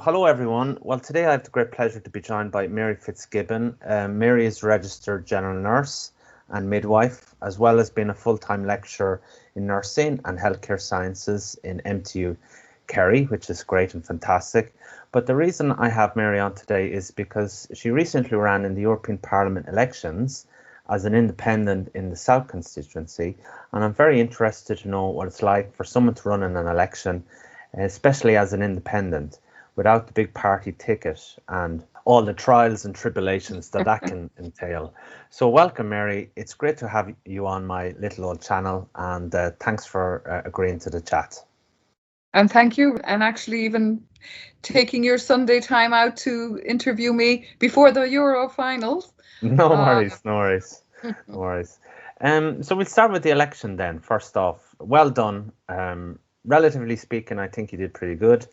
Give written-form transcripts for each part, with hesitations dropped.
Hello, everyone. Well, today I have the great pleasure to be joined by Mary Fitzgibbon. Mary is registered general nurse and midwife, as well as being a full-time lecturer in nursing and healthcare sciences in MTU Kerry, which is great and fantastic. But the reason I have Mary on today is because she recently ran in the European Parliament elections as an independent in the South constituency, and I'm very interested to know what it's like for someone to run in an election, especially as an independent, without the big party ticket and all the trials and tribulations that can entail. So welcome, Mary. It's great to have you on my little old channel, and thanks for agreeing to the chat. And thank you, and actually even taking your Sunday time out to interview me before the Euro finals. No worries, no worries, no worries. So we'll start with the election then. First off, well done. Relatively speaking, I think you did pretty good.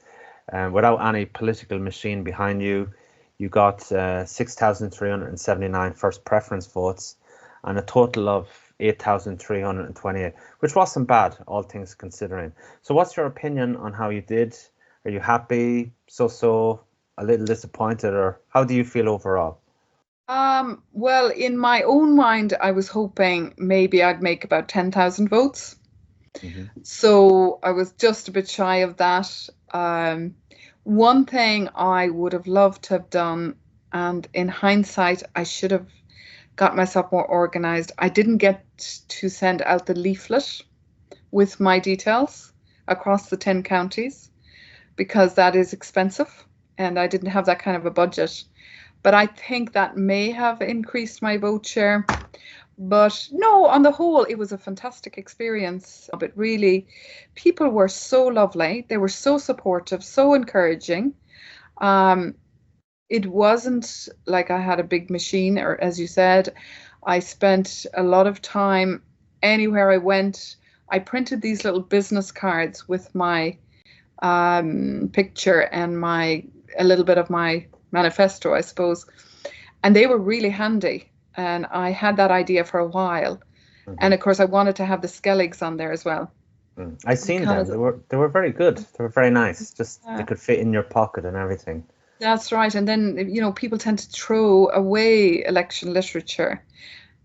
Without any political machine behind you, you got 6,379 first preference votes and a total of 8,328, which wasn't bad, all things considering. So what's your opinion on how you did? Are you happy, so, a little disappointed, or how do you feel overall? Well, in my own mind, I was hoping maybe I'd make about 10,000 votes. So I was just a bit shy of that. One thing I would have loved to have done, and in hindsight, I should have got myself more organized. I didn't get to send out the leaflet with my details across the 10 counties because that is expensive and I didn't have that kind of a budget. But I think that may have increased my vote share. But no, on the whole, it was a fantastic experience. But really, people were so lovely. They were so supportive, so encouraging. It wasn't like I had a big machine, or as you said, I spent a lot of time anywhere I went. I printed these little business cards with my picture and a little bit of my manifesto, I suppose. And they were really handy. And I had that idea for a while. And of course, I wanted to have the skelligs on there as well. I seen them. They were very good. They were very nice. Just they could fit in your pocket and everything. That's right. And then, people tend to throw away election literature.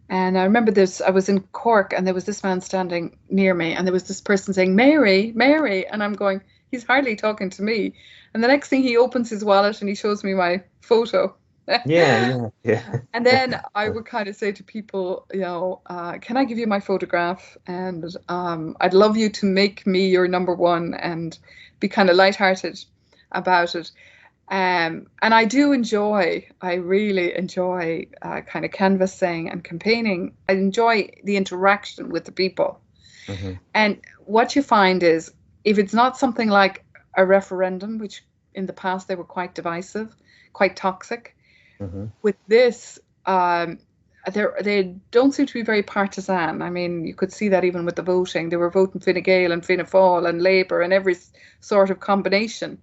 And I remember I was in Cork and there was this man standing near me and there was this person saying, Mary, Mary. And I'm going, he's hardly talking to me. And the next thing he opens his wallet and he shows me my photo. Yeah. And then I would kind of say to people, can I give you my photograph? And I'd love you to make me your number one and be kind of lighthearted about it. And I really enjoy kind of canvassing and campaigning. I enjoy the interaction with the people. And what you find is if it's not something like a referendum, which in the past they were quite divisive, quite toxic, with this, they don't seem to be very partisan. I mean, you could see that even with the voting. They were voting Fine Gael and Fianna Fáil and Labour and every sort of combination.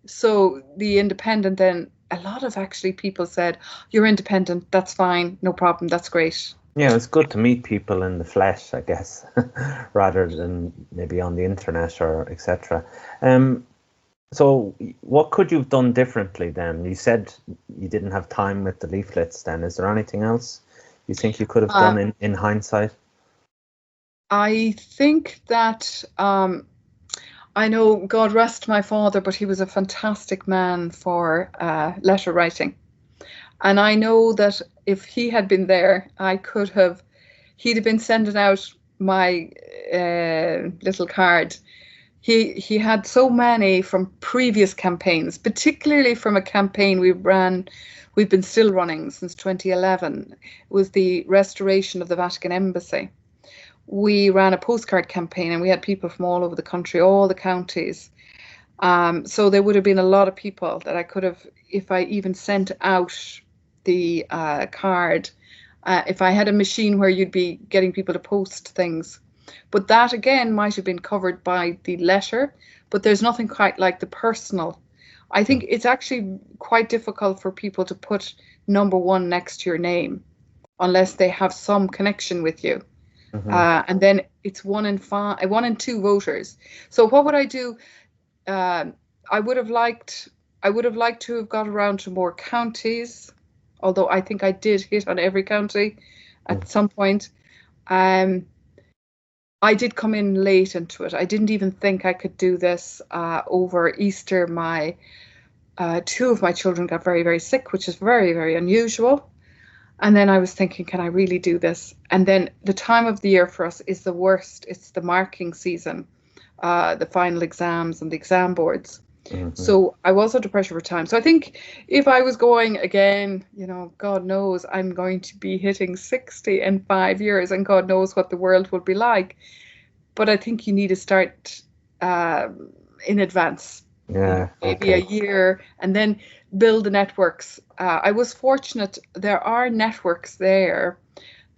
So the independent, then a lot of actually people said, you're independent, that's fine, no problem, that's great. Yeah, it's good to meet people in the flesh, I guess, rather than maybe on the internet or etc. So what could you have done differently then? You said you didn't have time with the leaflets then. Is there anything else you think you could have done in hindsight? I think that I know, God rest my father, but he was a fantastic man for letter writing. And I know that if he had been there, he'd have been sending out my little card. He had so many from previous campaigns, particularly from a campaign we've been still running since 2011. It was the restoration of the Vatican Embassy. We ran a postcard campaign and we had people from all over the country, all the counties. So there would have been a lot of people that I could have, if I even sent out the card, if I had a machine where you'd be getting people to post things. But that again might have been covered by the letter, but there's nothing quite like the personal. I think it's actually quite difficult for people to put number one next to your name unless they have some connection with you. And then it's 1 in 2 voters. So what would I do? I would have liked I would have liked to have got around to more counties, although I think I did hit on every county at some point. I did come in late into it. I didn't even think I could do this. Over Easter, two of my children got very, very sick, which is very, very unusual. And then I was thinking, can I really do this? And then the time of the year for us is the worst. It's the marking season, the final exams and the exam boards. So I was under pressure for time. So I think if I was going again, God knows I'm going to be hitting 60 in 5 years, and God knows what the world will be like. But I think you need to start in advance. Yeah. Maybe a year, and then build the networks. I was fortunate. There are networks there.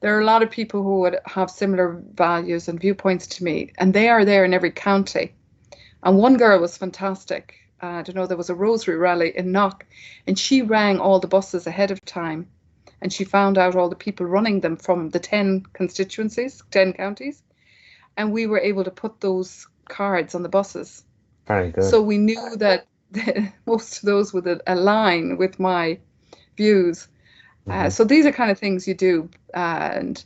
There are a lot of people who would have similar values and viewpoints to me, and they are there in every county. And one girl was fantastic. I don't know, there was a rosary rally in Knock, and she rang all the buses ahead of time, and she found out all the people running them from the 10 constituencies, 10 counties, and we were able to put those cards on the buses. Very good. So we knew that most of those would align with my views. So these are kind of things you do. And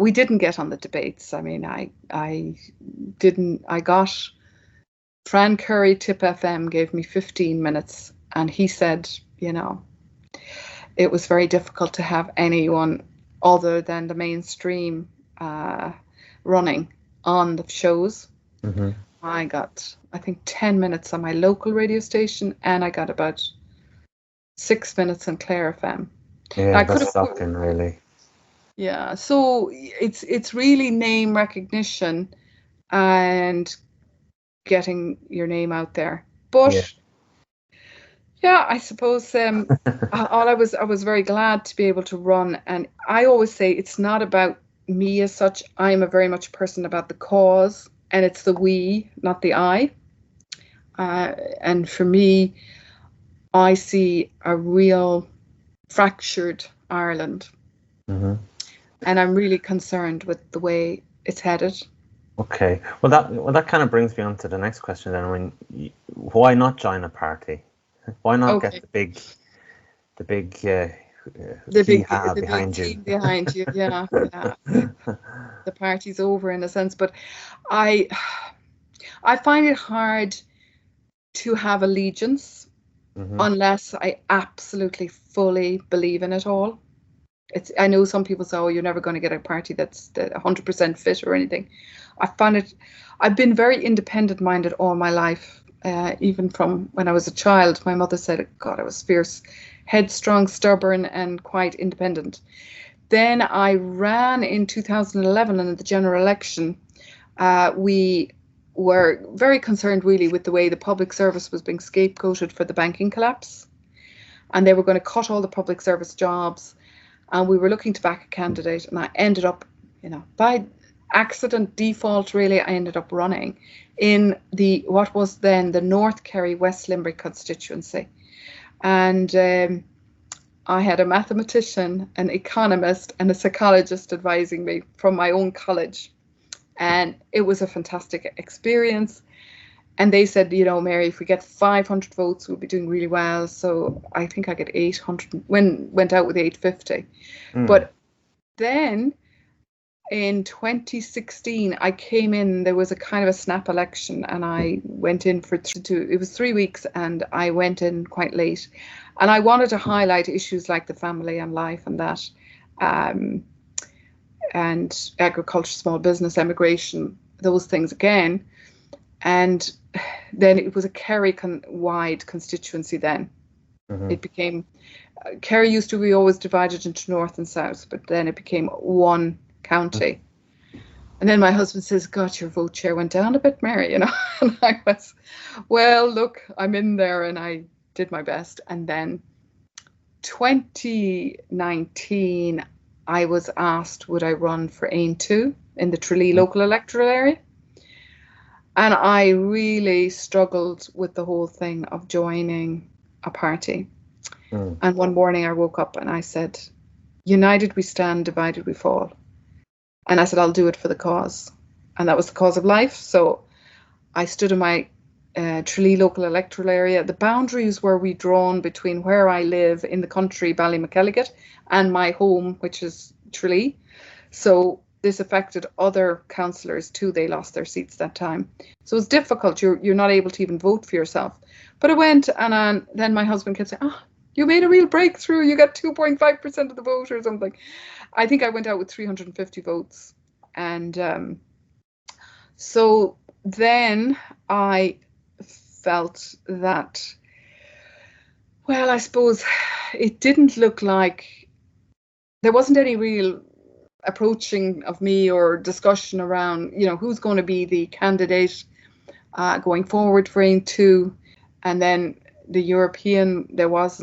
we didn't get on the debates. I mean, I got Fran Curry, Tip FM, gave me 15 minutes. And he said, it was very difficult to have anyone other than the mainstream running on the shows. I got, I think, 10 minutes on my local radio station, and I got about 6 minutes on Clare FM. Yeah, that's shocking, really. Yeah, so it's really name recognition and getting your name out there. But yeah, I suppose I was very glad to be able to run, and I always say it's not about me as such. I'm a very much person about the cause. And it's the we, not the I. And for me, I see a real fractured Ireland. And I'm really concerned with the way it's headed. Okay. Well, that kind of brings me on to the next question then. I mean, why not join a party? Why not get the big behind you? Behind you, yeah. The party's over in a sense, but I find it hard to have allegiance unless I absolutely fully believe in it all. I know some people say, "Oh, you're never going to get a party that's 100% fit or anything." I've been very independent-minded all my life. Even from when I was a child, my mother said, God, I was fierce, headstrong, stubborn, and quite independent. Then I ran in 2011 in the general election. We were very concerned really with the way the public service was being scapegoated for the banking collapse. And they were going to cut all the public service jobs. And we were looking to back a candidate, and I ended up, by accident, default really, I ended up running in what was then the North Kerry West Limerick constituency. And I had a mathematician, an economist, and a psychologist advising me from my own college. And it was a fantastic experience. And they said, Mary, if we get 500 votes, we'll be doing really well. So I think I get 800, went out with 850. But then in 2016, I came in, there was a kind of a snap election, and I went in for it was 3 weeks, and I went in quite late. And I wanted to highlight issues like the family and life and that, and agriculture, small business, immigration, those things again. And then it was a Kerry-wide constituency then. It became, Kerry used to be always divided into north and south, but then it became one county. And then my husband says, God, your vote share went down a bit, Mary, And I was, well, look, I'm in there, and I did my best. And then 2019, I was asked, would I run for Ain 2 in the Tralee local electoral area? And I really struggled with the whole thing of joining a party. And one morning I woke up and I said, united we stand, divided we fall. And I said, I'll do it for the cause. And that was the cause of life. So I stood in my Tralee local electoral area. The boundaries were redrawn between where I live in the country, Ballymackelligot, and my home, which is Tralee. So this affected other councillors too. They lost their seats that time. So it's difficult. You're not able to even vote for yourself. But I went, and then my husband kept saying, "Oh, you made a real breakthrough. You got 2.5% of the vote or something." I think I went out with 350 votes. And so then I felt that, well, I suppose it didn't look like there wasn't any real approaching of me or discussion around, who's going to be the candidate going forward for Ain 2. And then the European, there was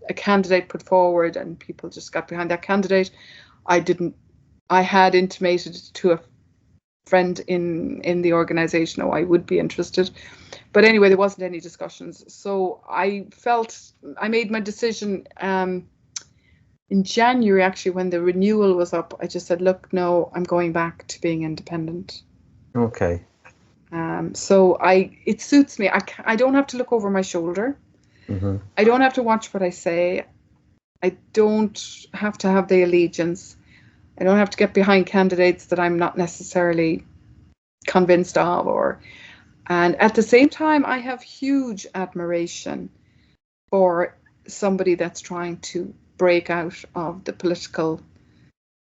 a candidate put forward and people just got behind that candidate. I had intimated to a friend in the organisation, I would be interested. But anyway, there wasn't any discussions. So I made my decision in January, actually, when the renewal was up. I just said, look, no, I'm going back to being independent. Okay. So it suits me. I don't have to look over my shoulder. Mm-hmm. I don't have to watch what I say. I don't have to have the allegiance. I don't have to get behind candidates that I'm not necessarily convinced of. And at the same time, I have huge admiration for somebody that's trying to break out of the political,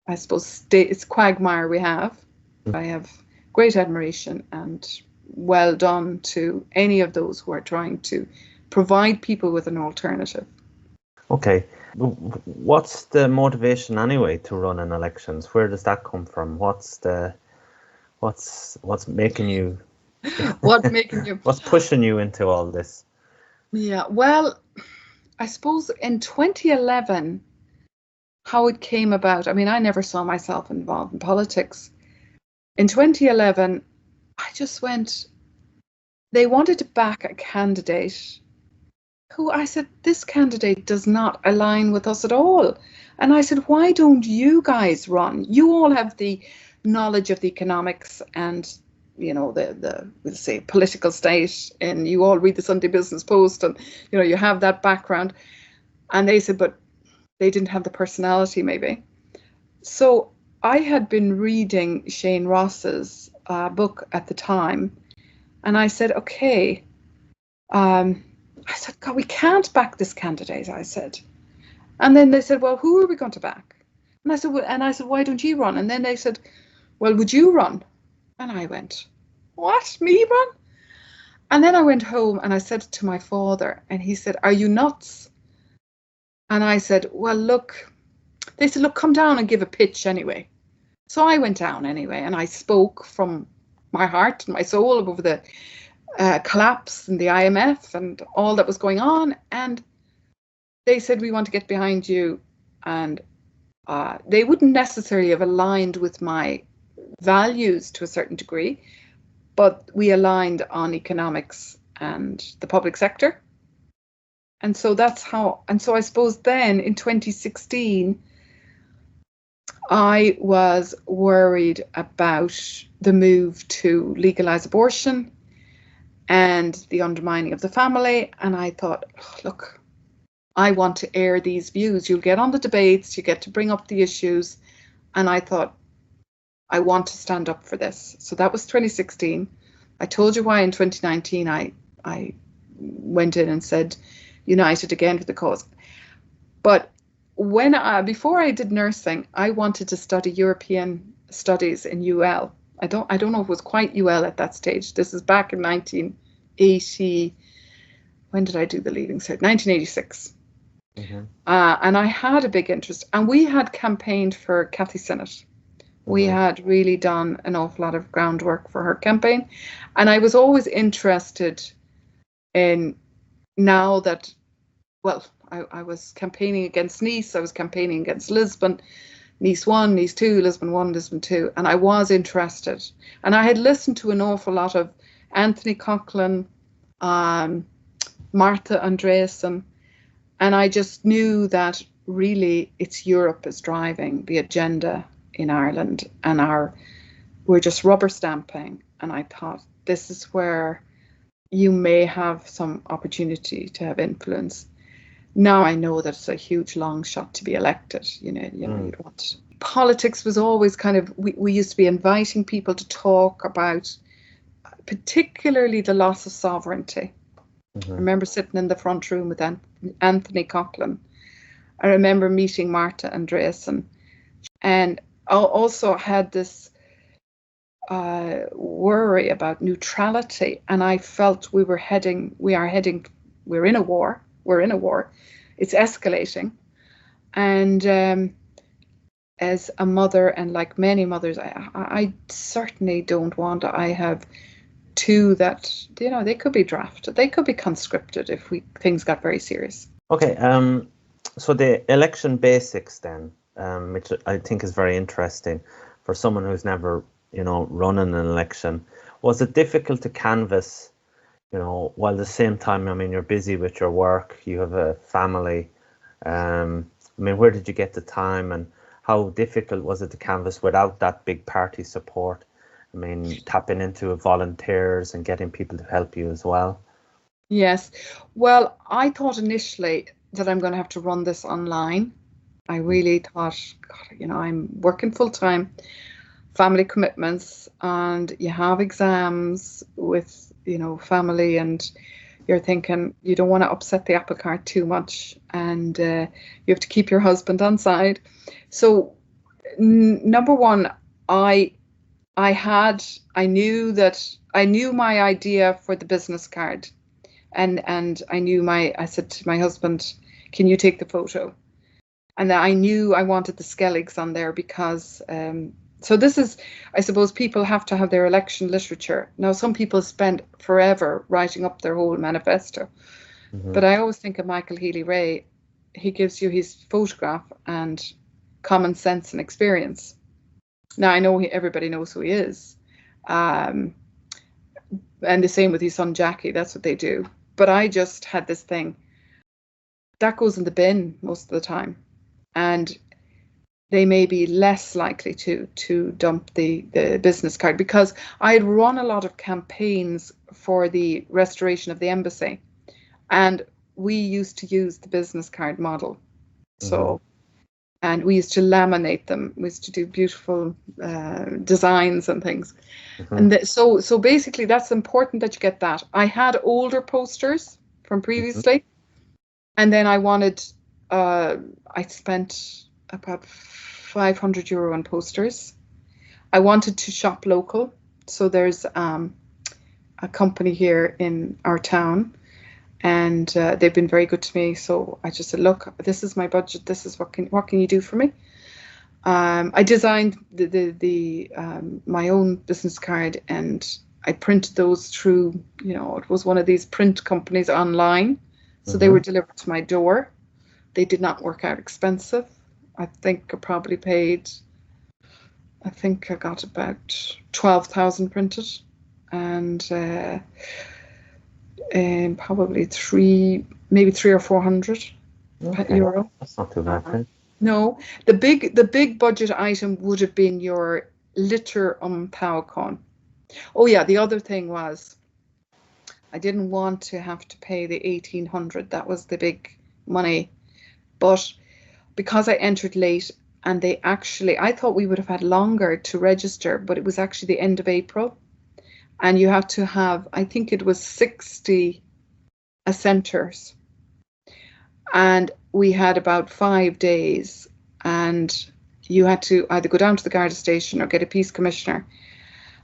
I suppose, it's quagmire we have. I have great admiration and well done to any of those who are trying to provide people with an alternative. Okay. What's the motivation anyway to run in elections? Where does that come from? What's making you what's pushing you into all this? Yeah, well, I suppose in 2011, how it came about, I mean, I never saw myself involved in politics. In 2011, I just went, they wanted to back a candidate who I said, this candidate does not align with us at all. And I said, why don't you guys run? You all have the knowledge of the economics and, we'll say, political state, and you all read the Sunday Business Post, and, you have that background. And they said, but they didn't have the personality, maybe. So I had been reading Shane Ross's book at the time, and I said, okay, I said, God, we can't back this candidate, I said. And then they said, well, who are we going to back? And I said, why don't you run? And then they said, well, would you run? And I went, what, me run? And then I went home and I said to my father, and he said, are you nuts? And I said, well, look, they said, look, come down and give a pitch anyway. So I went down anyway, and I spoke from my heart and my soul over the collapse and the IMF and all that was going on. And they said, we want to get behind you. And they wouldn't necessarily have aligned with my values to a certain degree, but we aligned on economics and the public sector. And so that's how, and so I suppose then in 2016, I was worried about the move to legalise abortion and the undermining of the family. And I thought, look, I want to air these views. You'll get on the debates, you get to bring up the issues. And I thought, I want to stand up for this. So that was 2016. I told you why in 2019 I went in and said, united again for the cause. But before I did nursing, I wanted to study European studies in UL. I don't know if it was quite UL at that stage. This is back in 1980. When did I do the leaving cert? 1986. Mm-hmm. And I had a big interest. And we had campaigned for Cathy Sinnott. We had really done an awful lot of groundwork for her campaign. And I was always interested in, now that, well, I was campaigning against Nice, I was campaigning against Lisbon, Nice 1, Nice 2, Lisbon 1, Lisbon 2, and I was interested. And I had listened to an awful lot of Anthony Coughlin, Martha Andreasen, and I just knew that really it's Europe is driving the agenda in Ireland, and we're just rubber stamping. And I thought, this is where you may have some opportunity to have influence. Now I know that it's a huge long shot to be elected. You'd want. Politics was always kind of, we used to be inviting people to talk about particularly the loss of sovereignty. I remember sitting in the front room with Anthony Coughlin. I remember meeting Marta Andreasen, and I also had this worry about neutrality, and I felt we're in a war. It's escalating, and as a mother, and like many mothers, I certainly don't want. I have two that they could be drafted, they could be conscripted if things got very serious. Okay, so the election basics then, which I think is very interesting for someone who's never run an election. Was it difficult to canvass, while at the same time, I mean, you're busy with your work, you have a family. I mean, where did you get the time, and how difficult was it to canvass without that big party support? I mean, tapping into volunteers and getting people to help you as well. Yes. Well, I thought initially that I'm going to have to run this online. I really thought, God, I'm working full time, family commitments, and you have exams with, family, and you're thinking you don't want to upset the apple cart too much, and you have to keep your husband on side. So number one, I knew my idea for the business card, and I said to my husband, can you take the photo? And I knew I wanted the Skelligs on there because so this is, I suppose, people have to have their election literature. Now, some people spend forever writing up their whole manifesto, but I always think of Michael Healy-Rae. He gives you his photograph and common sense and experience. Now, I know everybody knows who he is, and the same with his son Jackie. That's what they do. But I just had this thing that goes in the bin most of the time, and they may be less likely to dump the business card, because I had run a lot of campaigns for the restoration of the embassy, and we used to use the business card model. So, and we used to laminate them. We used to do beautiful designs and things. And so basically that's important that you get that. I had older posters from previously, and then I wanted, I spent about €500 on posters. I wanted to shop local. So there's a company here in our town, and they've been very good to me. So I just said, look, this is my budget. This is what can you do for me? I designed the my own business card, and I printed those through, it was one of these print companies online. So they were delivered to my door. They did not work out expensive. I think I probably paid, I think I got about 12,000 printed, and probably maybe 300 or 400 euro. That's not too bad, right? No, the big budget item would have been your litter Tábhacháin. Oh yeah, the other thing was, I didn't want to have to pay the 1,800. That was the big money, but because I entered late, and I thought we would have had longer to register, but it was actually the end of April, and you have to have, I think it was 60 assenters, and we had about 5 days, and you had to either go down to the Garda station or get a peace commissioner,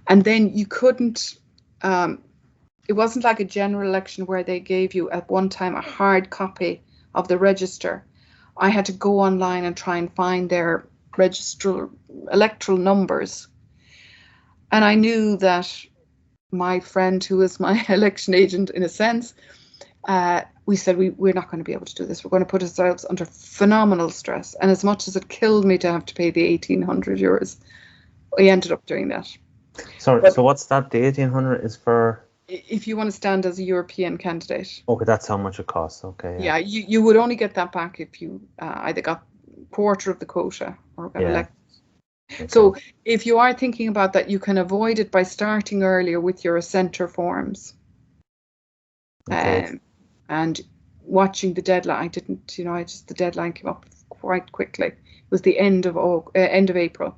and then you couldn't, it wasn't like a general election where they gave you at one time a hard copy of the register. I had to go online and try and find their electoral numbers. And I knew that my friend, who was my election agent in a sense, we said, we're not going to be able to do this. We're going to put ourselves under phenomenal stress. And as much as it killed me to have to pay the 1,800 euros, we ended up doing that. Sorry, so what's that? The 1,800 is for? If you want to stand as a European candidate. Okay, that's how much it costs. Okay. Yeah, you would only get that back if you either got quarter of the quota or got elected. Okay. So if you are thinking about that, you can avoid it by starting earlier with your assenter forms. Okay. And watching the deadline, I didn't, the deadline came up quite quickly. It was the end of April.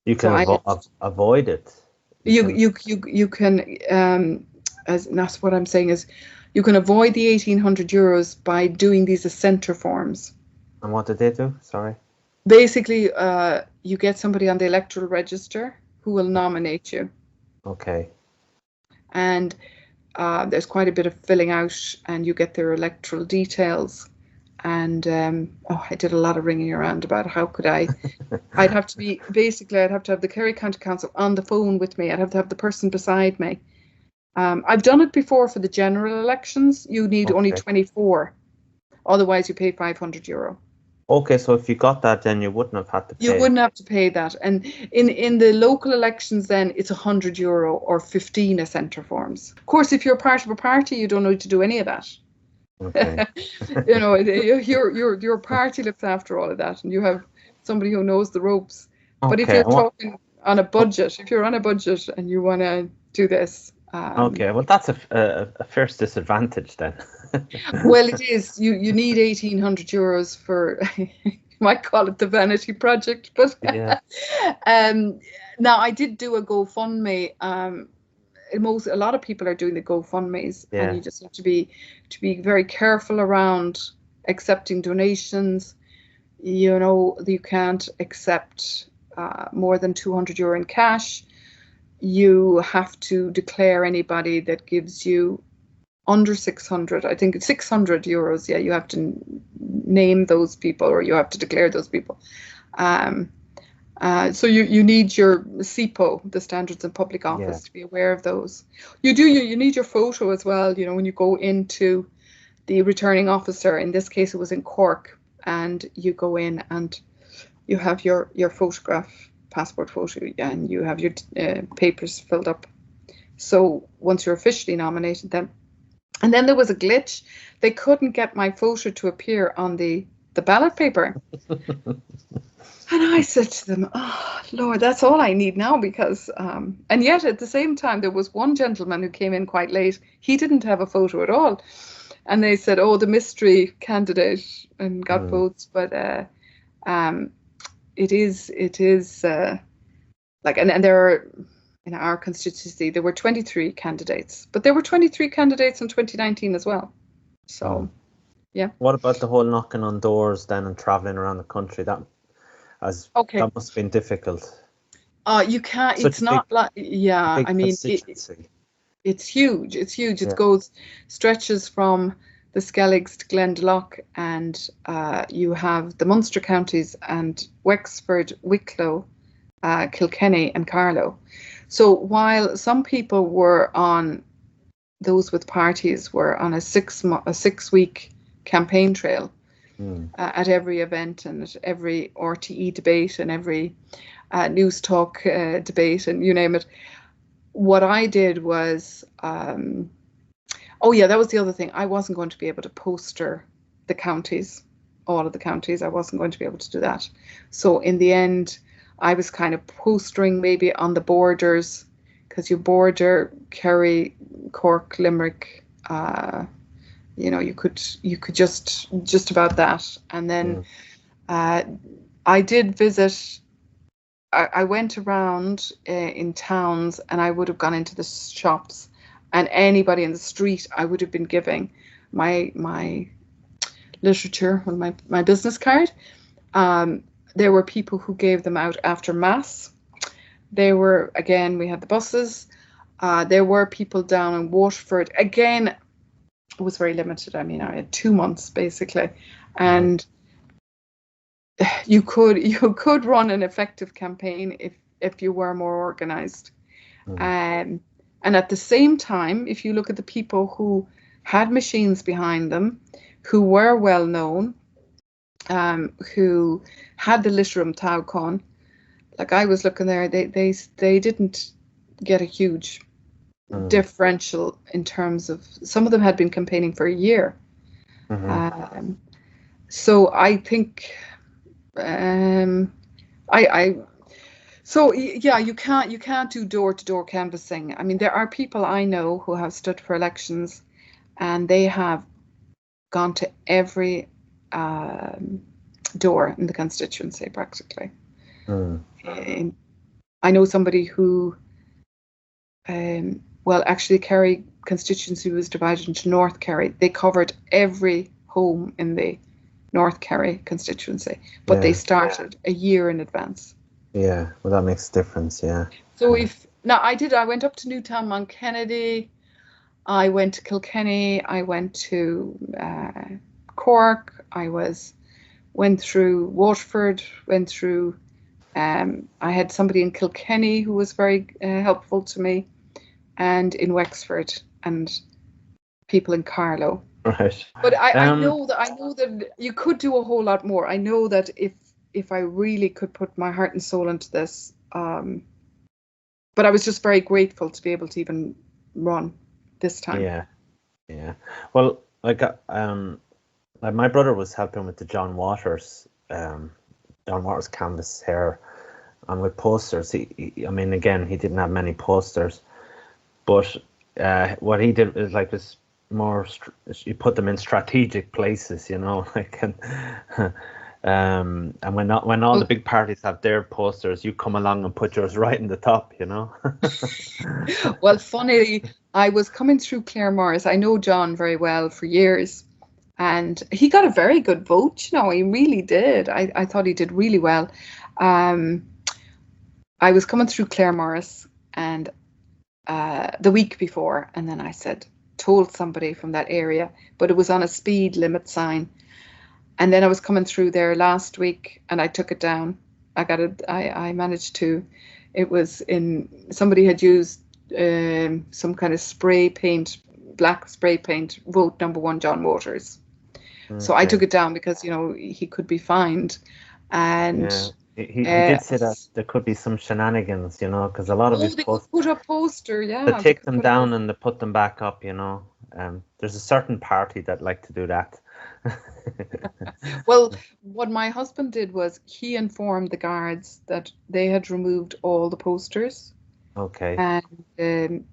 You So can avoid it. you can, as and that's what I'm saying is, you can avoid the €1,800 by doing these assenter forms. And what did they do? Sorry. Basically, you get somebody on the electoral register who will nominate you. Okay. And there's quite a bit of filling out, and you get their electoral details. And I did a lot of ringing around about how could I'd have to have the Kerry County Council on the phone with me. I'd have to have the person beside me. I've done it before for the general elections. You need only 24. Otherwise, you pay €500. Okay, so if you got that, then you wouldn't have had to pay. You wouldn't have to pay that. And in the local elections, then it's €100 or 15 assenter forms. Of course, if you're part of a party, you don't need to do any of that. Okay. Your party looks after all of that, and you have somebody who knows the ropes. Okay. But if you're talking on a budget, if you're on a budget and you want to do this. Okay, well, that's a first disadvantage then. Well, it is. You need €1,800 for, you might call it the vanity project, but yeah. Now I did do a GoFundMe. A lot of people are doing the GoFundMes, and you just have to be very careful around accepting donations. You can't accept more than €200 in cash. You have to declare anybody that gives you under 600. I think it's €600. Yeah, you have to name those people, or you have to declare those people. So you need your SIPO, the Standards in Public Office, to be aware of those. You need your photo as well. When you go into the returning officer, in this case it was in Cork, and you go in and you have your photograph, passport photo, and you have your papers filled up. So once you're officially nominated, then there was a glitch. They couldn't get my photo to appear on the ballot paper. And I said to them, "Oh, Lord, that's all I need now," because, and yet at the same time, there was one gentleman who came in quite late. He didn't have a photo at all. And they said, "Oh, the mystery candidate," and got votes. But it is like, and there are, in our constituency, there were 23 candidates, but there were 23 candidates in 2019 as well. So, yeah. What about the whole knocking on doors then and traveling around the country? That must have been difficult. You can't. It's not like, yeah. I mean, it's huge. It's huge. It stretches from the Skelligs to Glendalough, and you have the Munster counties and Wexford, Wicklow, Kilkenny, and Carlow. So while some people were on, those with parties were on a 6-week campaign trail at every event and at every RTE debate and every news talk debate and you name it. What I did was, that was the other thing. I wasn't going to be able to poster the counties, all of the counties. I wasn't going to be able to do that. So in the end, I was kind of postering maybe on the borders, because you border Kerry, Cork, Limerick. You could just about that. And then I did visit. I went around in towns, and I would have gone into the shops, and anybody in the street, I would have been giving my literature, my business card. There were people who gave them out after Mass. We had the buses. There were people down in Waterford. Again, it was very limited. I mean, I had 2 months basically, and you could run an effective campaign if you were more organized. And at the same time, if you look at the people who had machines behind them, who were well known, who had the Litterum Taucon, like I was looking there, they didn't get a huge differential in terms of, some of them had been campaigning for a year. So I think you can't do door-to-door canvassing. I mean, there are people I know who have stood for elections and they have gone to every door in the constituency practically. I know somebody who, actually Kerry constituency was divided into North Kerry. They covered every home in the North Kerry constituency, but they started a year in advance. Yeah, well, that makes a difference, yeah. So I went up to Newtown, Mount Kennedy, I went to Kilkenny, I went to Cork, went through Waterford, went through, I had somebody in Kilkenny who was very helpful to me, and in Wexford, and people in Carlow. Right. But I know that you could do a whole lot more. I know that if I really could put my heart and soul into this, but I was just very grateful to be able to even run this time. Yeah. Well, my brother was helping with the John Waters canvas here, and with posters. He didn't have many posters, but what he did is was more. You put them in strategic places, and when all the big parties have their posters, you come along and put yours right in the top, Well, funnily, I was coming through Claremorris. I know John very well for years, and he got a very good vote. He really did. I thought he did really well. I was coming through Claremorris and the week before, and then I told somebody from that area, but it was on a speed limit sign. And then I was coming through there last week, and I took it down. I managed to. It was somebody had used some kind of spray paint, black spray paint, vote number 1 John Waters. Okay. So I took it down because he could be fined, and he did say that there could be some shenanigans, because a lot of they could put a poster, they take them down and they put them back up, There's a certain party that like to do that. Well, what my husband did was he informed the guards that they had removed all the posters. Okay. And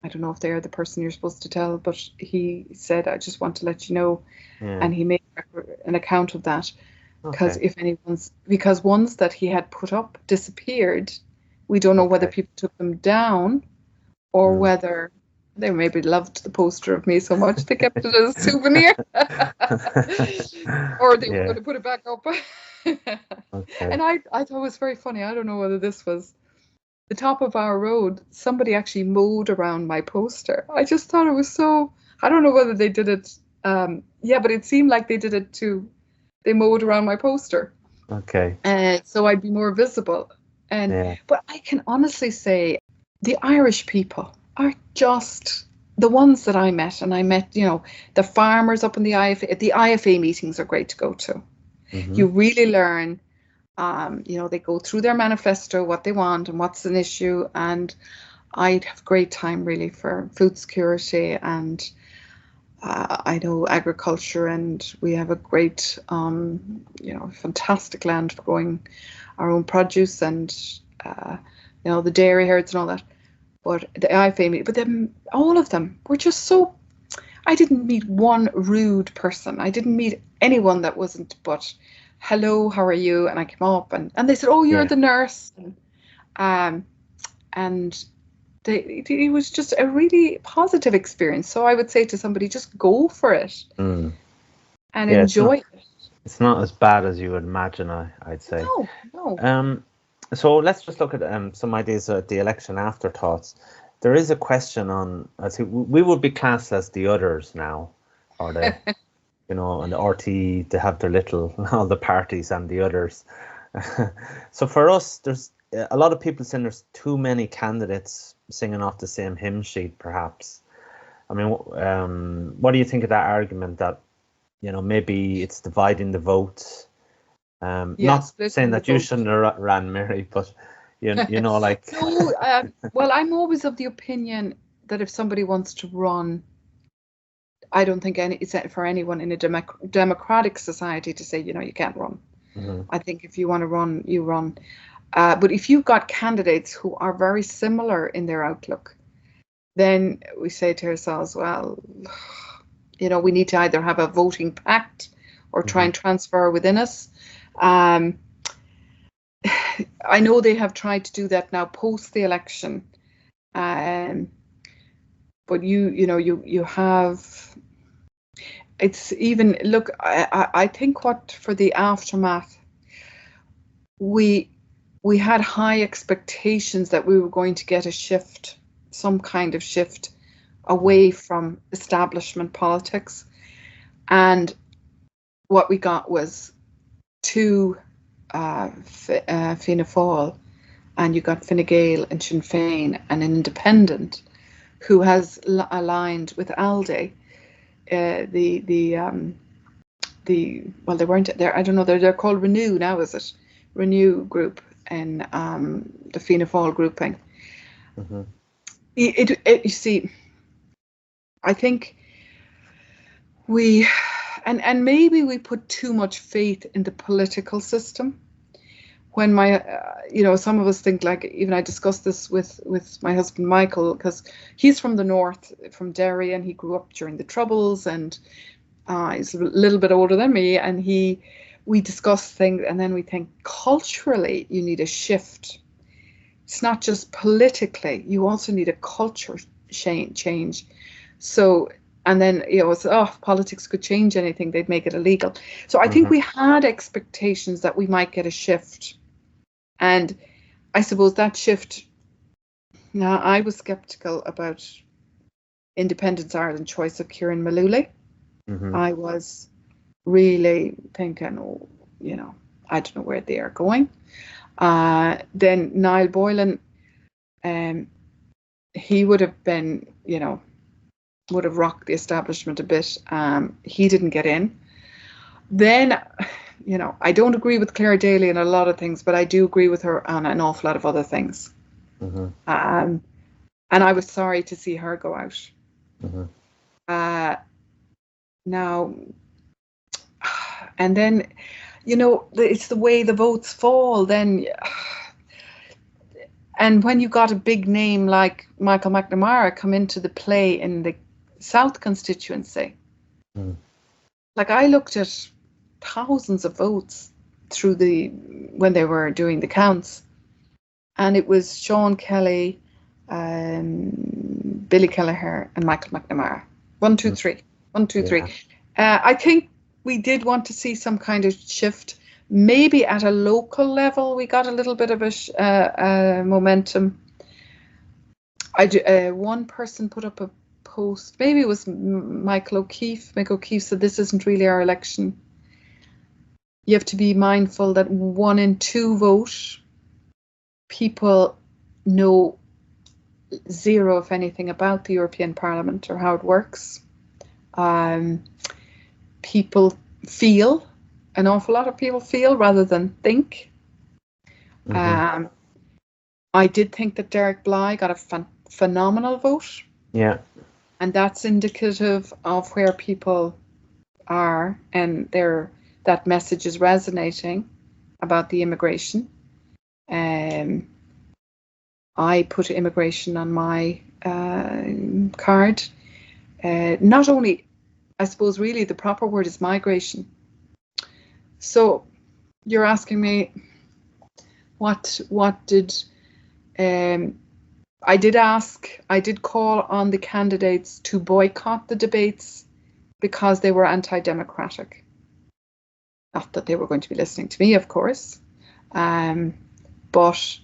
I don't know if they're the person you're supposed to tell, but he said, I just want to let you know. Yeah. And he made an account of that. Because because ones that he had put up disappeared. We don't know whether people took them down or whether they maybe loved the poster of me so much they kept it as a souvenir. Or they were going to put it back up. And I thought it was very funny. I don't know whether this was the top of our road. Somebody actually mowed around my poster. I just thought it was so, I don't know whether they did it. But it seemed like they did it too. They mowed around my poster. Okay. So I'd be more visible. But I can honestly say the Irish people are just the ones that I met. And I met, the farmers up in the IFA. The IFA meetings are great to go to. Mm-hmm. You really learn, they go through their manifesto, what they want and what's an issue. And I'd have a great time really for food security and I know agriculture, and we have a great, fantastic land for growing our own produce and, the dairy herds and all that. But the IFA, but then all of them were just so, I didn't meet one rude person. I didn't meet anyone that wasn't, but hello, how are you? And I came up and they said, oh, you're the nurse. And it was just a really positive experience. So I would say to somebody, just go for it and enjoy it. It's not as bad as you would imagine, I'd say. No. So let's just look at some ideas of the election afterthoughts. There is a question on, I think we would be classed as the others now, or the, and the RT, they have their little, all the parties and the others. So for us, there's a lot of people saying there's too many candidates singing off the same hymn sheet, perhaps. I mean, what do you think of that argument that, maybe it's dividing the vote? Not saying that you shouldn't have ran, Mary, but, like... No, well, I'm always of the opinion that if somebody wants to run, I don't think it's for anyone in a democratic society to say, you can't run. Mm-hmm. I think if you want to run, you run. But if you've got candidates who are very similar in their outlook, then we say to ourselves, well, we need to either have a voting pact or try and transfer within us. I know they have tried to do that now post the election, but you have, it's even, look, I think what for the aftermath, we had high expectations that we were going to get a shift, some kind of shift away from establishment politics, and what we got was two Fianna Fáil, and you got Fine Gael and Sinn Féin, and an independent who has aligned with ALDE. Well, they weren't there. I don't know. They're called Renew now, is it? Renew group in the Fianna Fáil grouping. You see, I think we, and maybe we put too much faith in the political system. When some of us think, like, even I discussed this with my husband Michael, because he's from the north, from Derry, and he grew up during the Troubles, and he's a little bit older than me, and we discuss things, and then we think culturally you need a shift. It's not just politically, you also need a culture change. So, and then, it's, if politics could change anything, they'd make it illegal. So I think we had expectations that we might get a shift. And I suppose that shift, now I was sceptical about Independence Ireland choice of Kieran Malooly. I was really thinking, I don't know where they are going. Then Niall Boylan, he would have been, would have rocked the establishment a bit. He didn't get in. Then, I don't agree with Claire Daly on a lot of things, but I do agree with her on an awful lot of other things. And I was sorry to see her go out. Now, and then, it's the way the votes fall then. And when you got a big name like Michael McNamara come into the play in the South constituency, like I looked at thousands of votes through when they were doing the counts, and it was Sean Kelly, Billy Kelleher, and Michael McNamara. 1, 2, 3. 1, 2, 3. I think we did want to see some kind of shift. Maybe at a local level, we got a little bit of a momentum. One person put up a post, maybe it was Mick O'Keefe said, this isn't really our election. You have to be mindful that 1 in 2 vote. People know zero, if anything, about the European Parliament or how it works. People feel, an awful lot of people feel rather than think. I did think that Derek Bly got a phenomenal vote. Yeah. And that's indicative of where people are, and that message is resonating about the immigration. I put immigration on my card. Not only, I suppose really the proper word is migration. So you're asking me what did I did call on the candidates to boycott the debates because they were anti-democratic. Not that they were going to be listening to me, of course, but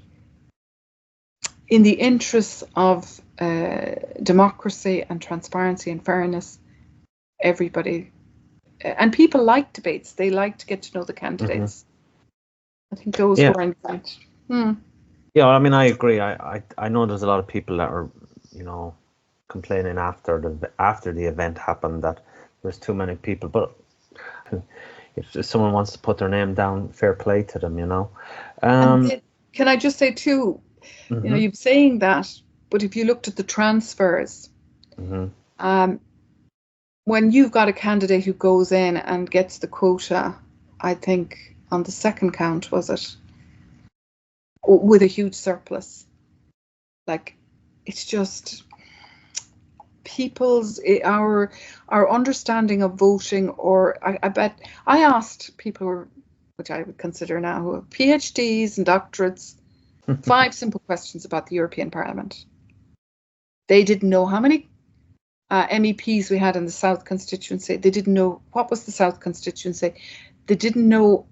in the interests of democracy and transparency and fairness, everybody, and people like debates, they like to get to know the candidates. I think those were in point. Yeah, I mean, I agree. I know there's a lot of people that are, complaining after the event happened that there's too many people. But if someone wants to put their name down, fair play to them, Can I just say too, you're saying that, but if you looked at the transfers, when you've got a candidate who goes in and gets the quota, I think on the second count, was it, with a huge surplus, like, it's just, our understanding of voting, or I bet I asked people, which I would consider now, who have PhDs and doctorates, 5 simple questions about the European Parliament. They didn't know how many MEPs we had in the South constituency. They didn't know what was the South constituency. They didn't know.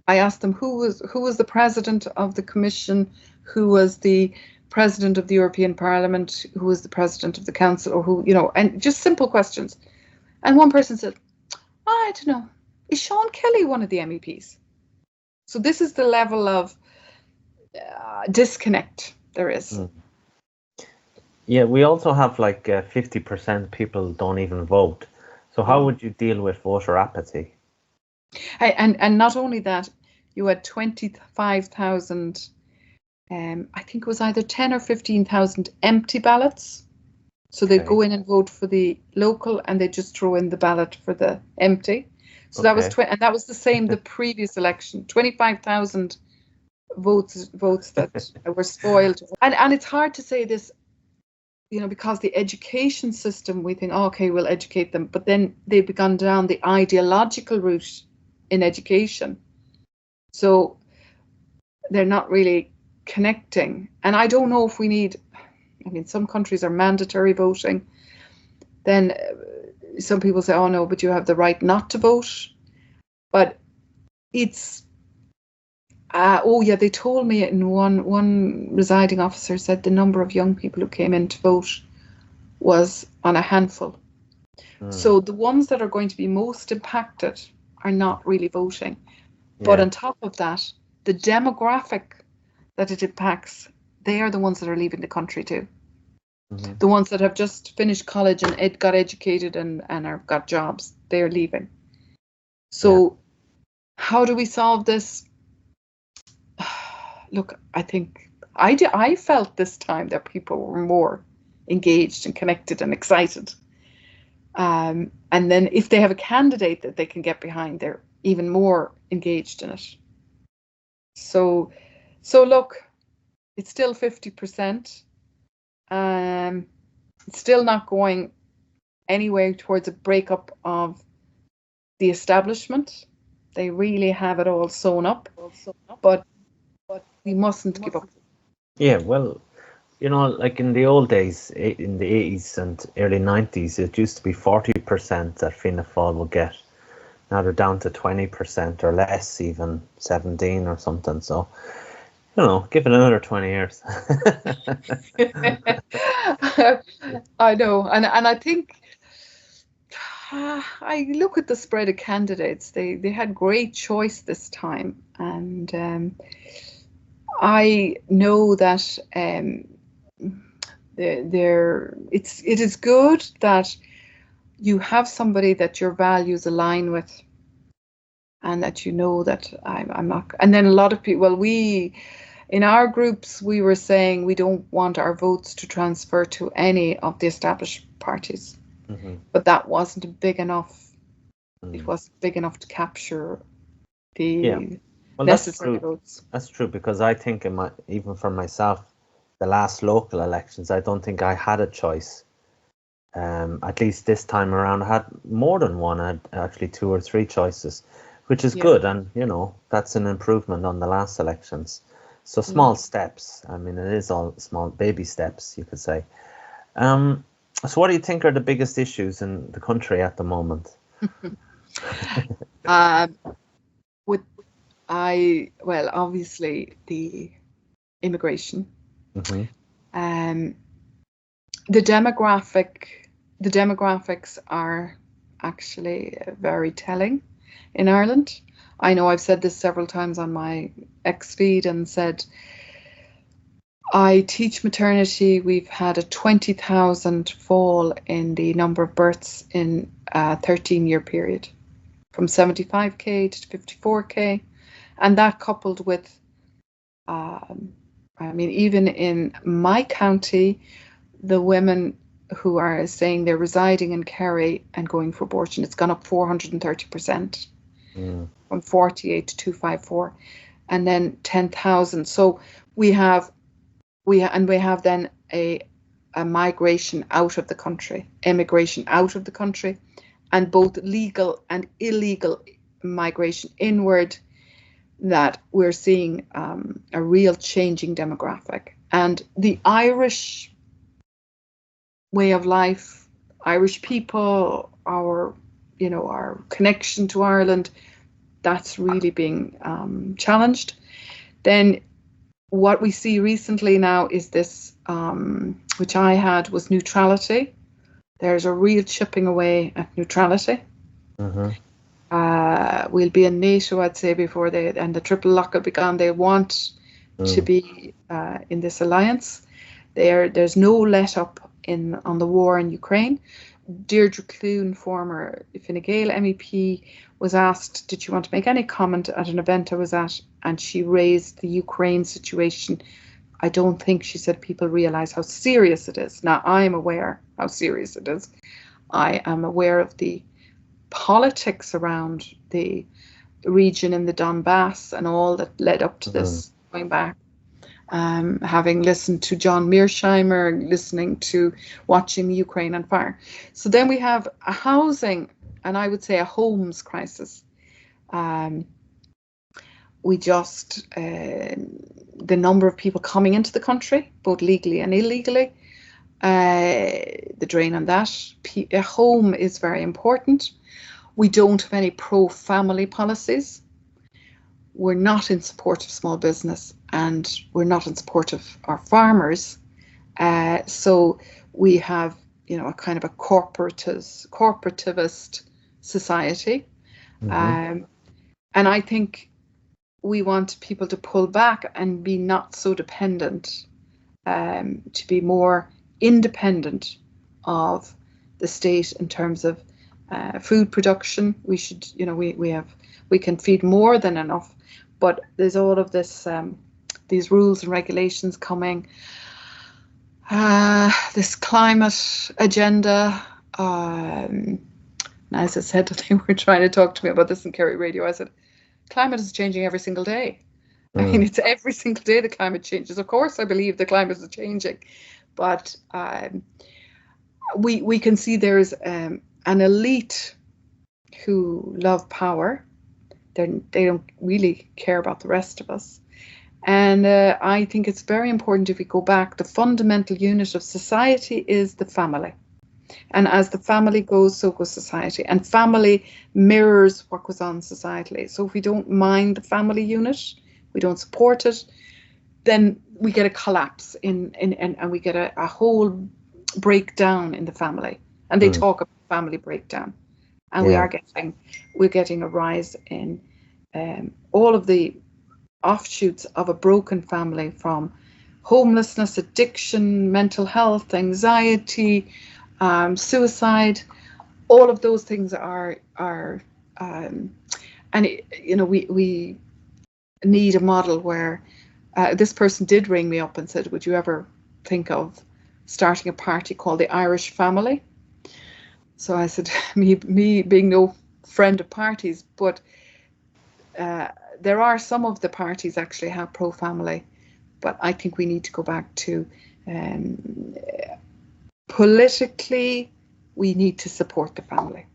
I asked them who was the president of the Commission, who was the president of the European Parliament, who was the president of the Council, or who, and just simple questions. And one person said, I don't know, is Sean Kelly one of the MEPs? So this is the level of disconnect there is. Mm. Yeah, we also have like 50% people don't even vote. So how would you deal with voter apathy? And not only that, you had 25,000, I think it was either 10 or 15,000 empty ballots. So they'd go in and vote for the local, and they just throw in the ballot for the empty. So that was and that was the same the previous election. 25,000 votes that were spoiled. And it's hard to say this, because the education system, we think, okay, we'll educate them, but then they've begun down the ideological route in education. So they're not really connecting. And I don't know if we need, some countries are mandatory voting. Then some people say, oh no, but you have the right not to vote. But it's, they told me in one residing officer said the number of young people who came in to vote was on a handful. So the ones that are going to be most impacted are not really voting. Yeah. But on top of that, the demographic that it impacts, they are the ones that are leaving the country too. Mm-hmm. The ones that have just finished college and got educated and have got jobs, they're leaving. So how do we solve this? Look, I think I felt this time that people were more engaged and connected and excited. And then if they have a candidate that they can get behind, they're even more engaged in it. So look, it's still 50%. It's still not going anywhere towards a breakup of the establishment. They really have it all sewn up, but we mustn't give up. Yeah, well, like in the old days, in the 80s and early 90s, it used to be 40% that Fianna Fáil would get. Now they're down to 20% or less, even 17 or something. So, give it another 20 years. I know. And I think I look at the spread of candidates. They had great choice this time. And I know that it is good that you have somebody that your values align with, and that that I'm not. And then a lot of people, in our groups, we were saying we don't want our votes to transfer to any of the established parties. Mm-hmm. But that wasn't big enough. Mm. It wasn't big enough to capture the necessary votes. That's true, because I think even for myself, the last local elections, I don't think I had a choice. At least this time around, I had more than one. I had actually 2 or 3 choices, which is good. And, that's an improvement on the last elections. So small steps. It is all small baby steps, you could say. So what do you think are the biggest issues in the country at the moment? Obviously the immigration. Mm-hmm. The demographics are actually very telling in Ireland. I know I've said this several times on my X feed and said, I teach maternity. We've had a 20,000 fall in the number of births in a 13-year period, from 75k to 54k. And that coupled with, even in my county, the women who are saying they're residing in Kerry and going for abortion, it's gone up 430%, from 48 to 254, and then 10,000. So we have then a a migration out of the country, immigration out of the country, and both legal and illegal migration inward, that we're seeing a real changing demographic. And the Irish way of life, Irish people, our connection to Ireland, that's really being challenged. Then what we see recently now is this, which I had, was neutrality. There's a real chipping away at neutrality. Mm-hmm. We'll be in NATO, I'd say, before and the triple lock will be gone. They want to be in this alliance. There's no let up on the war in Ukraine. Deirdre Clune, former Fine Gael MEP, was asked, did she want to make any comment at an event I was at, and she raised the Ukraine situation. I don't think, she said, people realise how serious it is. Now, I am aware how serious it is. I am aware of the politics around the region in the Donbass and all that led up to this, going back. Having listened to John Mearsheimer, watching the Ukraine on fire. So then we have a housing, and I would say a homes crisis. We just, the number of people coming into the country, both legally and illegally, the drain on that. A home is very important. We don't have any pro-family policies. We're not in support of small business, and we're not in support of our farmers. So we have, a kind of a corporativist society. Mm-hmm. And I think we want people to pull back and be not so dependent, to be more independent of the state in terms of food production. We should, we can feed more than enough, but there's all of this, these rules and regulations coming, this climate agenda. And as I said, they were trying to talk to me about this in Kerry Radio. I said, climate is changing every single day. I mean, it's every single day the climate changes. Of course, I believe the climate is changing, but we can see there's an elite who love power. They don't really care about the rest of us. And I think it's very important, if we go back, the fundamental unit of society is the family. And as the family goes, so goes society. And family mirrors what goes on societally. So if we don't mind the family unit, we don't support it, then we get a collapse and we get a whole breakdown in the family. And they talk about family breakdown. And we're getting a rise in all of the offshoots of a broken family, from homelessness, addiction, mental health, anxiety, suicide. All of those things are we need a model where this person did ring me up and said, would you ever think of starting a party called the Irish Family? So I said, me being no friend of parties, but there are some of the parties actually have pro-family, but I think we need to go back to politically, we need to support the family,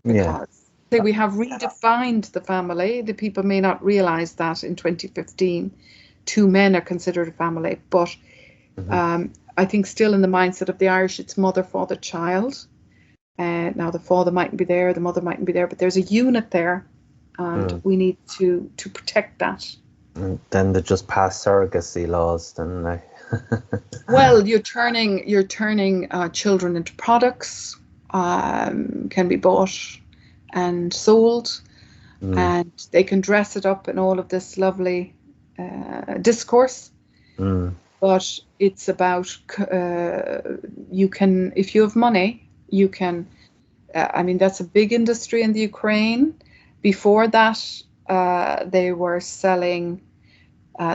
because we have redefined the family. The people may not realise that in 2015, two men are considered a family, but I think still in the mindset of the Irish, it's mother, father, child. Now the father mightn't be there, the mother mightn't be there, but there's a unit there, and we need to protect that. And then they just pass surrogacy laws, then they. Well, you're turning children into products, can be bought and sold, and they can dress it up in all of this lovely discourse. But it's about you can, if you have money, you can. I mean, that's a big industry in the Ukraine. Before that, they were selling.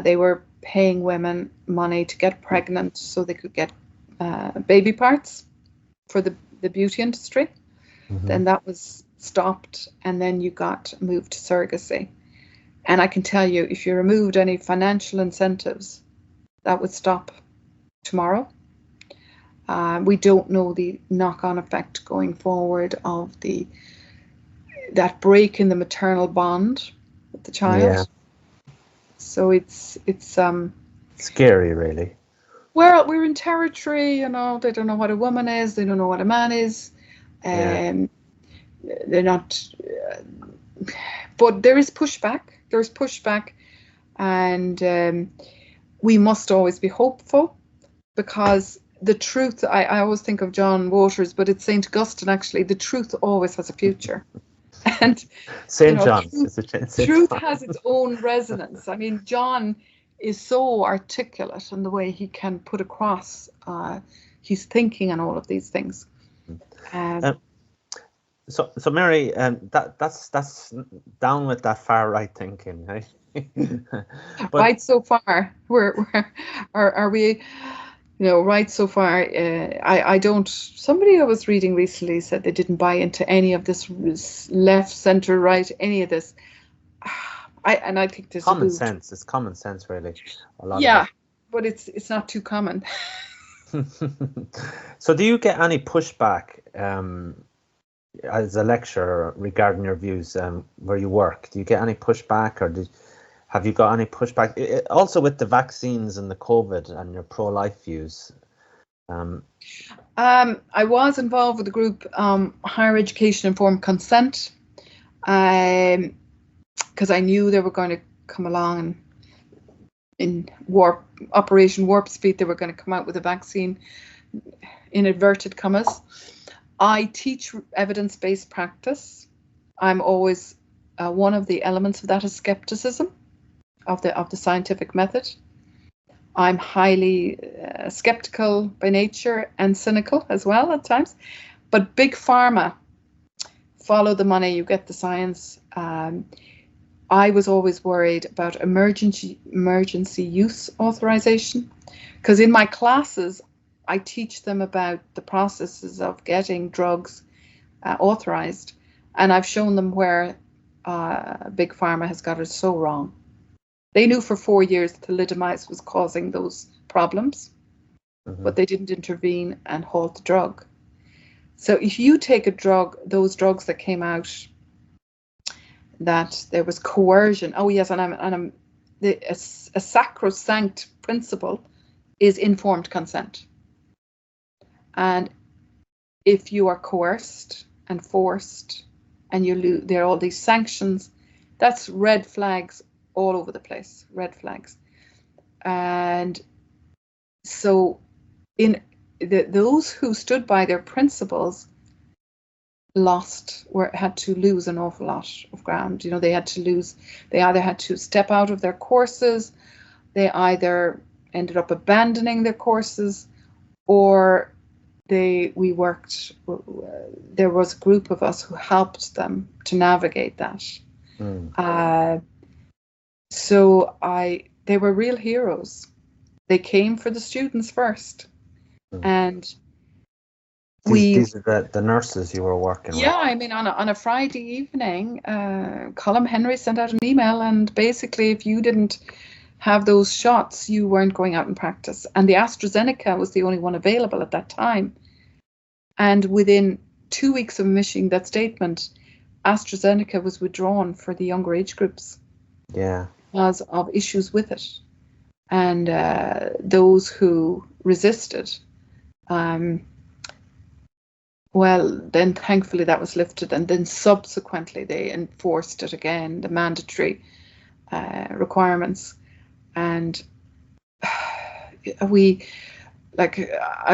They were paying women money to get pregnant so they could get baby parts for the beauty industry. Then that was stopped, and then you got moved to surrogacy. And I can tell you, if you removed any financial incentives, that would stop tomorrow. We don't know the knock-on effect going forward of that break in the maternal bond with the child. Yeah. So it's Scary, really. well, we're in territory, you know. They don't know what a woman is. They don't know what a man is. Yeah. They're not. But there is pushback. There's pushback, and we must always be hopeful, because the truth. I always think of John Waters, but it's Saint Augustine actually. The truth always has a future, and St. John. Truth has its own resonance. I mean, John is so articulate in the way he can put across his thinking and all of these things. So Mary, that's down with that far right thinking, right? But, right so far, are we? You know, right so far. I don't. Somebody I was reading recently said they didn't buy into any of this left, center, right, any of this. I think there's common sense. It's common sense, really. A lot yeah, of it. But it's not too common. So, do you get any pushback as a lecturer regarding your views where you work? Do you get any pushback, or have you got any pushback? Also with the vaccines and the COVID and your pro-life views? I was involved with the group Higher Education Informed Consent, because I knew they were going to come along in Operation Warp Speed. They were going to come out with a vaccine, in inverted commas. I teach evidence-based practice. I'm always one of the elements of that is skepticism of the scientific method. I'm highly skeptical by nature and cynical as well at times. But big pharma, follow the money, you get the science. I was always worried about emergency use authorization, because in my classes, I teach them about the processes of getting drugs authorized, and I've shown them where big pharma has got it so wrong. They knew for 4 years thalidomide was causing those problems, but they didn't intervene and halt the drug. So if you take a drug, those drugs that came out, that there was coercion. Oh yes, and a sacrosanct principle is informed consent. And if you are coerced and forced, and there are all these sanctions, that's red flags all over the place. Red flags. And so, those who stood by their principles had to lose an awful lot of ground. You know, they either had to step out of their courses, they either ended up abandoning their courses, or there was a group of us who helped them to navigate that. So they were real heroes. They came for the students first. And these are the nurses you were working with. Yeah, I mean, on a Friday evening, Colm Henry sent out an email, and basically, if you didn't have those shots, you weren't going out in practice. And the AstraZeneca was the only one available at that time. And within 2 weeks of issuing that statement, AstraZeneca was withdrawn for the younger age groups. Yeah. Because of issues with it. And those who resisted, well, then thankfully that was lifted, and then subsequently they enforced it again, the mandatory requirements. And I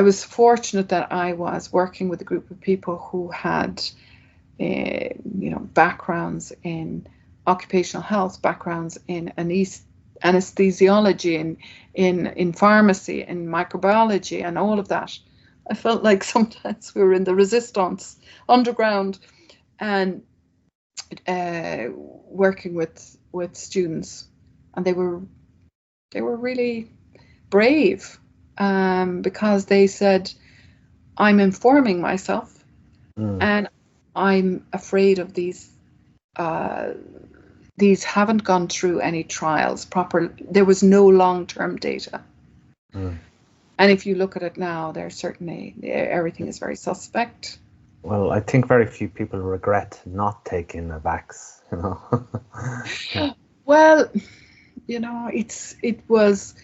was fortunate that I was working with a group of people who had, backgrounds in occupational health, backgrounds in anesthesiology, in pharmacy, in microbiology, and all of that. I felt like sometimes we were in the resistance underground, and working with students, and they were really brave, because they said, I'm informing myself, and I'm afraid of these. These haven't gone through any trials proper. There was no long-term data. And if you look at it now, there's certainly, everything is very suspect. Well, I think very few people regret not taking a vax, you know. Yeah. Well, you know, it was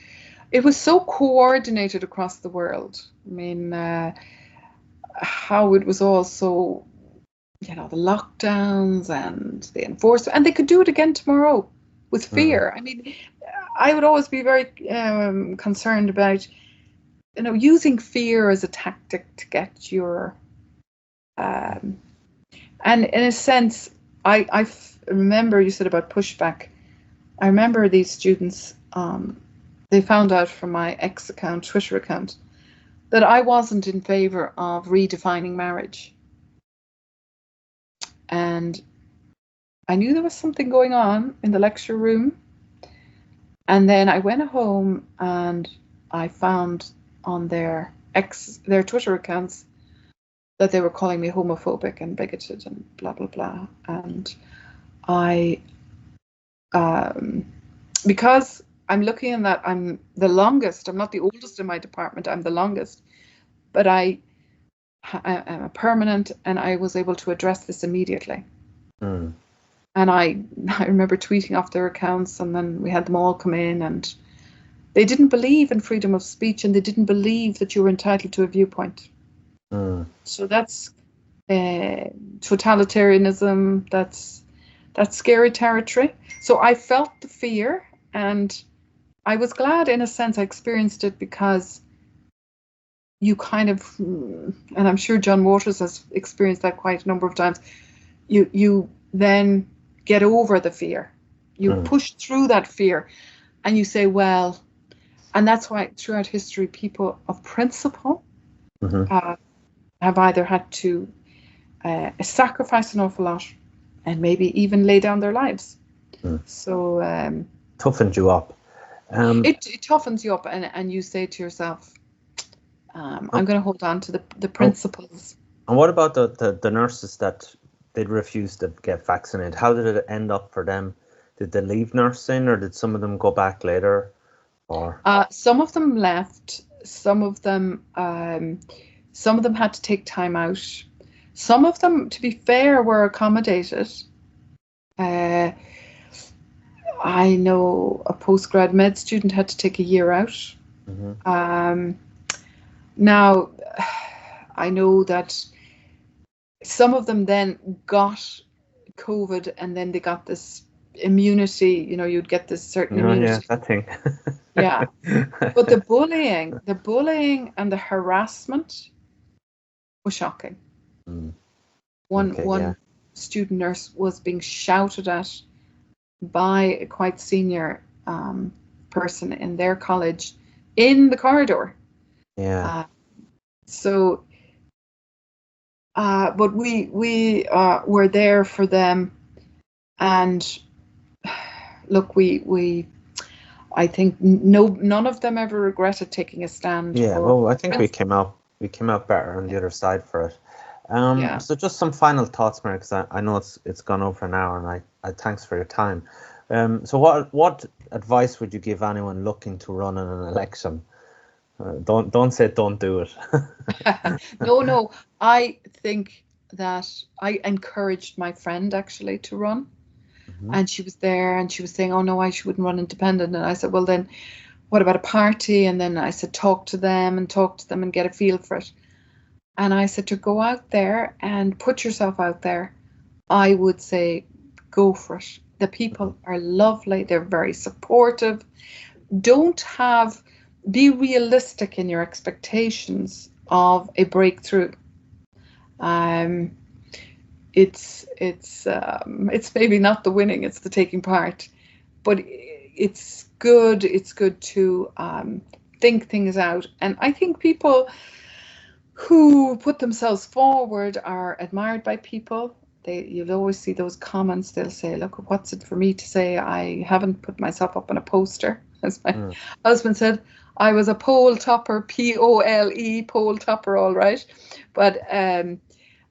so coordinated across the world. I mean, how it was all so, you know, the lockdowns and the enforcement, and they could do it again tomorrow with fear. I mean, I would always be very concerned about, you know, using fear as a tactic to get your, and in a sense, I remember you said about pushback. I remember these students, they found out from my ex account, Twitter account, that I wasn't in favor of redefining marriage. And I knew there was something going on in the lecture room. And then I went home and I found on their Twitter accounts that they were calling me homophobic and bigoted and blah, blah, blah. And I, because I'm looking in that I'm the longest, I'm not the oldest in my department, I'm the longest, but I am a permanent, and I was able to address this immediately. And I remember tweeting off their accounts, and then we had them all come in, and they didn't believe in freedom of speech, and they didn't believe that you were entitled to a viewpoint. So that's totalitarianism, that's scary territory. So I felt the fear, and I was glad in a sense I experienced it, because you kind of, and I'm sure John Waters has experienced that quite a number of times, you then get over the fear. You push through that fear, and you say, well, and that's why throughout history, people of principle have either had to sacrifice an awful lot and maybe even lay down their lives. So toughens you up. It toughens you up, and you say to yourself, I'm going to hold on to the principles. And what about the nurses that they'd refuse to get vaccinated? How did it end up for them? Did they leave nursing, or did some of them go back later? Or some of them left. Some of them had to take time out. Some of them, to be fair, were accommodated. I know a postgrad med student had to take a year out. Now, I know that some of them then got COVID, and then they got this immunity. You know, you'd get this certain immunity. Yeah, that thing. Yeah, but the bullying and the harassment was shocking. One student nurse was being shouted at by a quite senior person in their college in the corridor. Yeah. But we were there for them, and look, I think none of them ever regretted taking a stand. Yeah. Well, I think we came out better on the other side for it. So just some final thoughts, Mary, because I know it's gone over an hour, and I thanks for your time. So what advice would you give anyone looking to run in an election? Don't say don't do it. No. I think that I encouraged my friend actually to run, and she was there, and she was saying, "Oh no, she wouldn't run independent." And I said, "Well then, what about a party?" And then I said, talk to them and get a feel for it. And I said, to go out there and put yourself out there, I would say go for it. The people are lovely. They're very supportive. Be realistic in your expectations of a breakthrough. It's maybe not the winning, it's the taking part, but it's good. It's good to think things out. And I think people who put themselves forward are admired by people. You'll always see those comments. They'll say, look, what's it for me to say? I haven't put myself up on a poster. As my husband said, I was a poll topper, Pole, poll topper, all right. But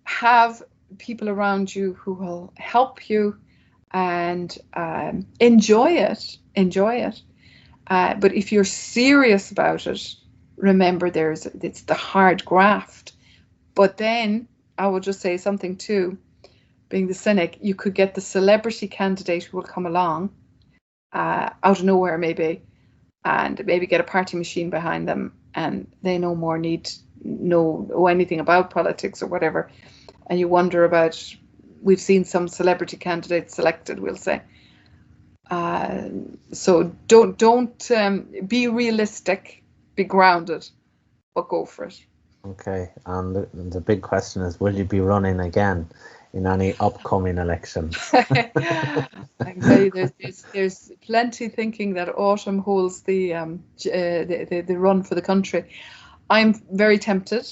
have people around you who will help you, and enjoy it. But if you're serious about it, remember it's the hard graft. But then I would just say something too, being the cynic, you could get the celebrity candidate who will come along out of nowhere maybe, and maybe get a party machine behind them, and they no more know anything about politics or whatever. And you wonder about, we've seen some celebrity candidates selected, we'll say. So don't be realistic, be grounded, but go for it. Okay, and the big question is, will you be running again in any upcoming elections? I can tell you, there's plenty thinking that autumn holds the run for the country. I'm very tempted.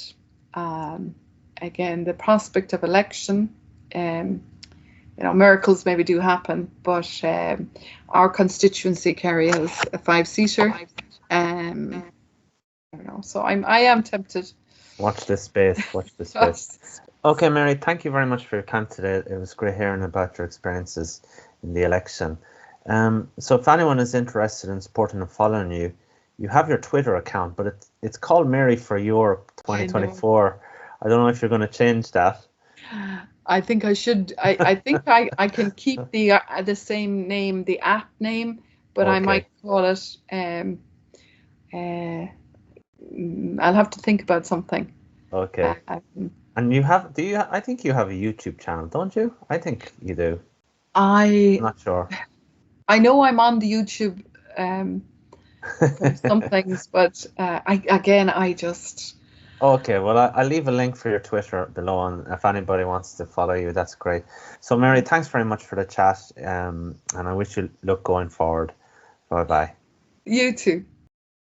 Again, the prospect of election, miracles maybe do happen, but our constituency, Kerry, is a 5-seater. So I am tempted. Watch this space. Watch this space. Okay, Mary, thank you very much for your time today. It was great hearing about your experiences in the election. So if anyone is interested in supporting and following you, you have your Twitter account, but it's called Mary for Europe 2024. I don't know if you're going to change that. I think I should. I think I can keep the same name, the app name, but okay. I might call it. I'll have to think about something. Okay. And you have? Do you? I think you have a YouTube channel, don't you? I think you do. I'm not sure. I know I'm on the YouTube for some things, but I just. Okay, well, I'll leave a link for your Twitter below, and if anybody wants to follow you, that's great. So, Mary, thanks very much for the chat, and I wish you luck going forward. Bye-bye. You too.